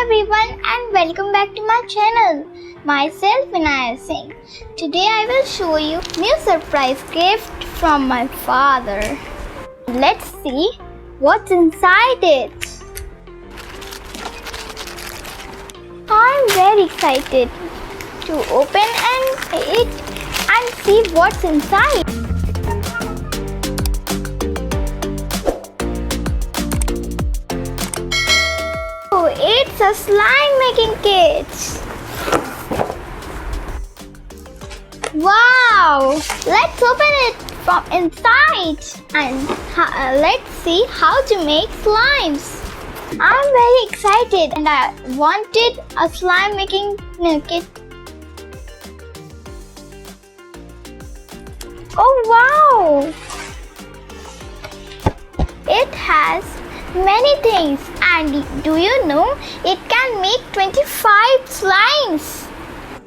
everyone and welcome back to my channel. Myself Inaya Singh. Today I will show you new surprise gift from my father. Let's see what's inside it. I'm very excited to open it and see what's inside. Oh, it's a slime making kit. Wow! Let's open it from inside and let's see how to make slimes. I'm very excited and I wanted a slime making kit. Oh wow! It has many things, and do you know it can make 25 slimes?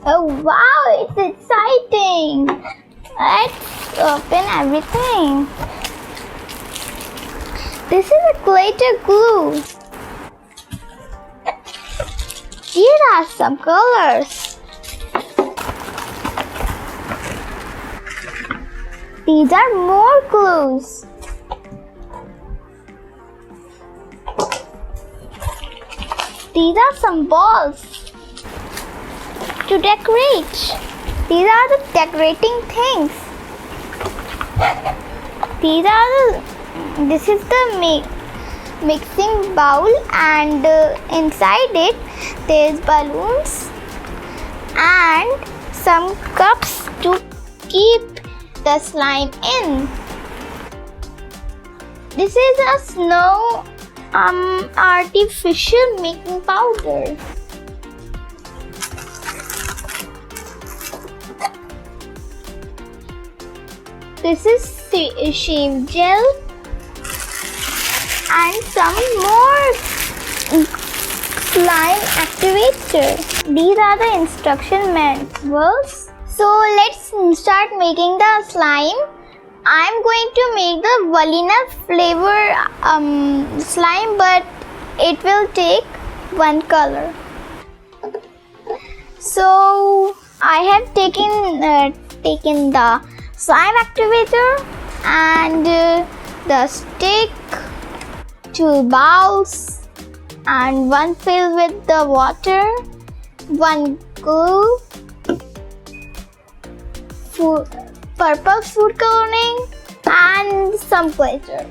Oh wow, it's exciting! Let's open everything. This is a glitter glue. Here are some colors. These are more glues. These are some balls to decorate. These are the decorating things. This is the mixing bowl, and inside it there's balloons and some cups to keep the slime in. This is a snow artificial making powder. This is shave gel and some more slime activator. These are the instruction manuals. So let's start making the slime. I'm going to make the vanilla flavor slime, but it will take one color. So I have taken the slime activator and the stick, 2 bowls, and one filled with the water, one glue, purple food coloring, and some glitter.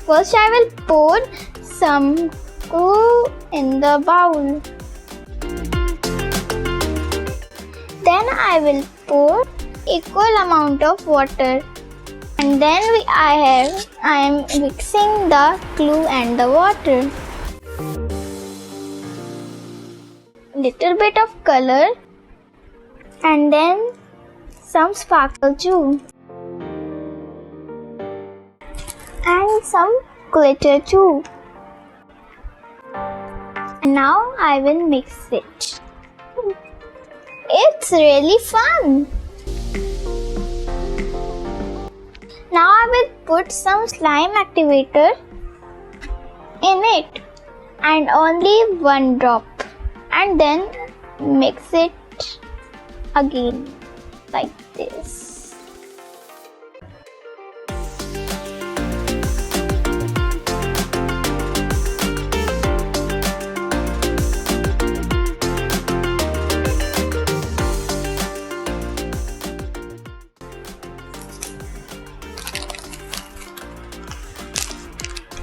First I will pour some glue in the bowl. Then I will pour equal amount of water, and then I am mixing the glue and the water. Little bit of color and then some sparkle too, and some glitter too. And now I will mix it. It's really fun. Now I will put some slime activator in it, and only one drop, and then mix it again like this.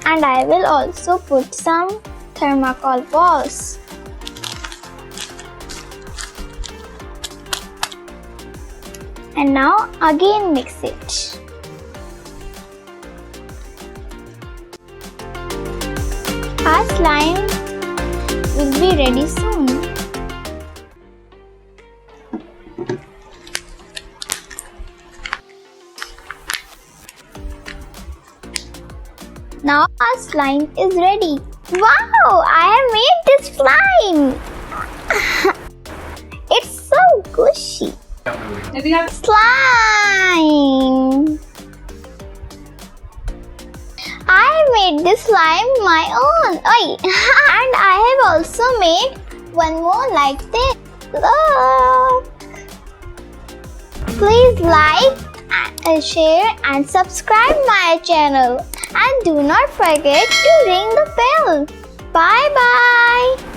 And I will also put some thermocol balls. And now again mix it. Our slime will be ready soon. Now our slime is ready. Wow! I have made this slime! It's so gushy. Slime! I made this slime my own. Oi. And I have also made one more like this. Look. Please like, share and subscribe my channel. And do not forget to ring the bell. Bye bye.